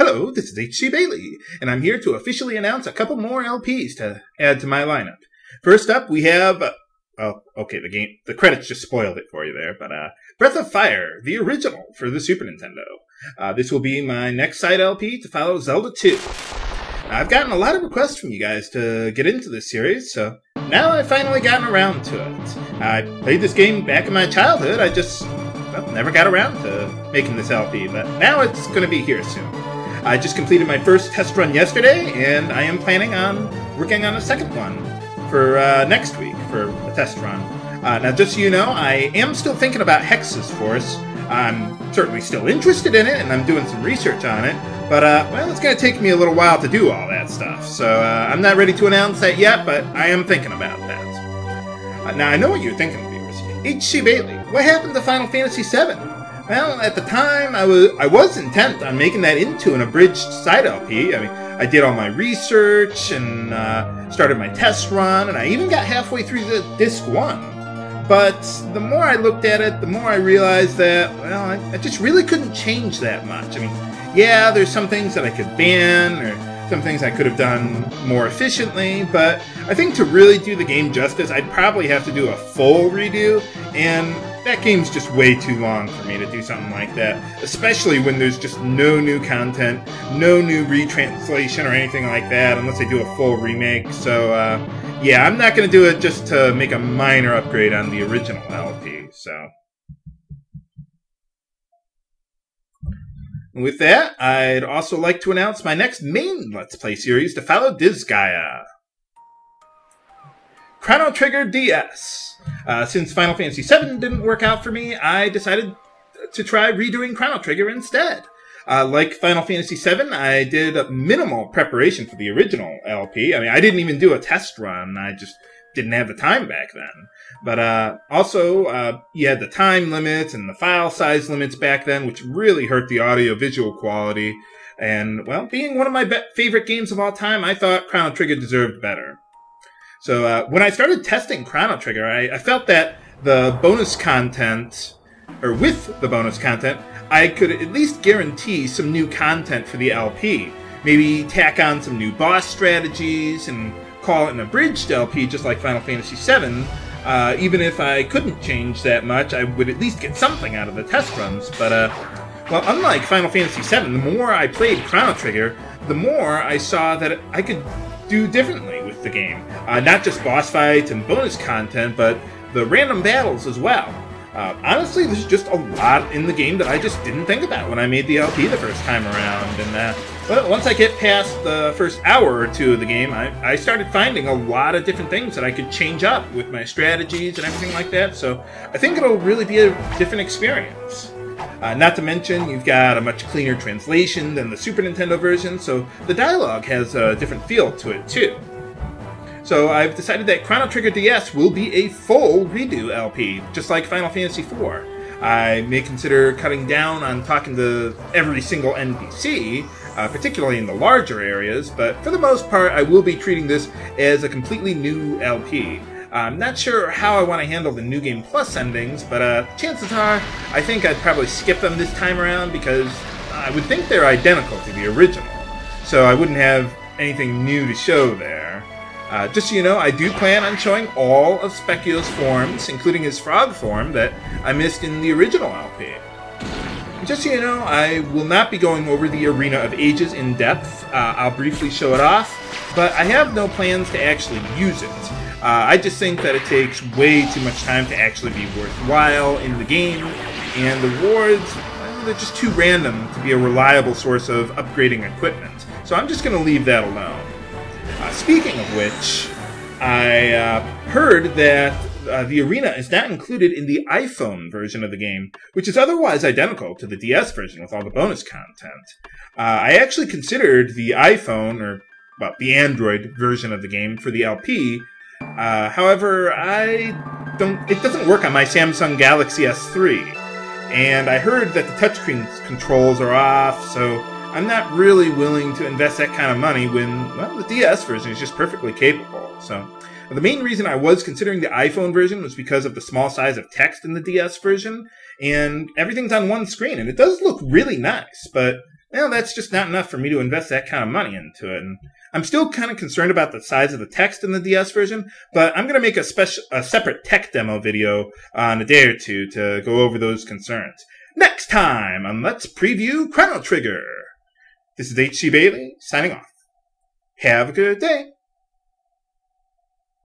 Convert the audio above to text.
Hello, this is H.C. Bailey, and I'm here to officially announce a couple more LPs to add to my lineup. First up, we have... the credits just spoiled it for you there, but Breath of Fire, the original for the Super Nintendo. This will be my next side LP to follow Zelda 2. I've gotten a lot of requests from you guys to get into this series, so now I've finally gotten around to it. I played this game back in my childhood, I just never got around to making this LP, but now it's going to be here soon. I just completed my first test run yesterday, and I am planning on working on a second one for next week for a test run. Now, just so you know, I am still thinking about Hex's Force. I'm certainly still interested in it, and I'm doing some research on it, but, well, it's going to take me a little while to do all that stuff, so I'm not ready to announce that yet, but I am thinking about that. Now, I know what you're thinking, viewers. H.C. Bailey, what happened to Final Fantasy VII? Well, at the time, I was intent on making that into an abridged side LP. I mean, I did all my research and started my test run, and I even got halfway through the Disc 1. But the more I looked at it, the more I realized that, well, I just really couldn't change that much. I mean, yeah, there's some things that I could ban, or some things I could have done more efficiently, but I think to really do the game justice, I'd probably have to do a full redo, and that game's just way too long for me to do something like that, especially when there's just no new content, no new retranslation or anything like that, unless I do a full remake. So, yeah, I'm not going to do it just to make a minor upgrade on the original LP, so. And with that, I'd also like to announce my next main Let's Play series to follow Disgaea. Chrono Trigger DS. Since Final Fantasy VII didn't work out for me, I decided to try redoing Chrono Trigger instead. Like Final Fantasy VII, I did minimal preparation for the original LP. I mean, I didn't even do a test run. I just didn't have the time back then. But also, you had the time limits and the file size limits back then, which really hurt the audio-visual quality. And, well, being one of my favorite games of all time, I thought Chrono Trigger deserved better. So when I started testing Chrono Trigger, I felt that the bonus content, or with the bonus content, I could at least guarantee some new content for the LP. Maybe tack on some new boss strategies and call it an abridged LP just like Final Fantasy VII. Even if I couldn't change that much, I would at least get something out of the test runs. But, well, unlike Final Fantasy VII, the more I played Chrono Trigger, the more I saw that I could do differently with the game. Not just boss fights and bonus content, but the random battles as well. Honestly, there's just a lot in the game that I just didn't think about when I made the LP the first time around. And well, once I get past the first hour or two of the game, I started finding a lot of different things that I could change up with my strategies and everything like that. So I think it'll really be a different experience. Not to mention, you've got a much cleaner translation than the Super Nintendo version, so the dialogue has a different feel to it, too. So I've decided that Chrono Trigger DS will be a full redo LP, just like Final Fantasy IV. I may consider cutting down on talking to every single NPC, particularly in the larger areas, but for the most part, I will be treating this as a completely new LP. I'm not sure how I want to handle the New Game Plus endings, but chances are I think I'd probably skip them this time around because I would think they're identical to the original, so I wouldn't have anything new to show there. Just so you know, I do plan on showing all of Specchio's forms, including his frog form that I missed in the original LP. Just so you know, I will not be going over the Arena of Ages in depth. I'll briefly show it off, but I have no plans to actually use it. I just think that it takes way too much time to actually be worthwhile in the game, and the wards, well, they're just too random to be a reliable source of upgrading equipment. So I'm just going to leave that alone. Speaking of which, I heard that the arena is not included in the iPhone version of the game, which is otherwise identical to the DS version with all the bonus content. I actually considered the iPhone, or well, the Android version of the game for the LP. However, it doesn't work on my Samsung Galaxy S3, and I heard that the touchscreen controls are off, so I'm not really willing to invest that kind of money when, well, the DS version is just perfectly capable. So the main reason I was considering the iPhone version was because of the small size of text in the DS version, and everything's on one screen, and it does look really nice, but well, that's just not enough for me to invest that kind of money into it. And I'm still kind of concerned about the size of the text in the DS version, but I'm going to make a separate tech demo video in a day or two to go over those concerns. Next time on Let's Preview Chrono Trigger. This is H.C. Bailey signing off. Have a good day.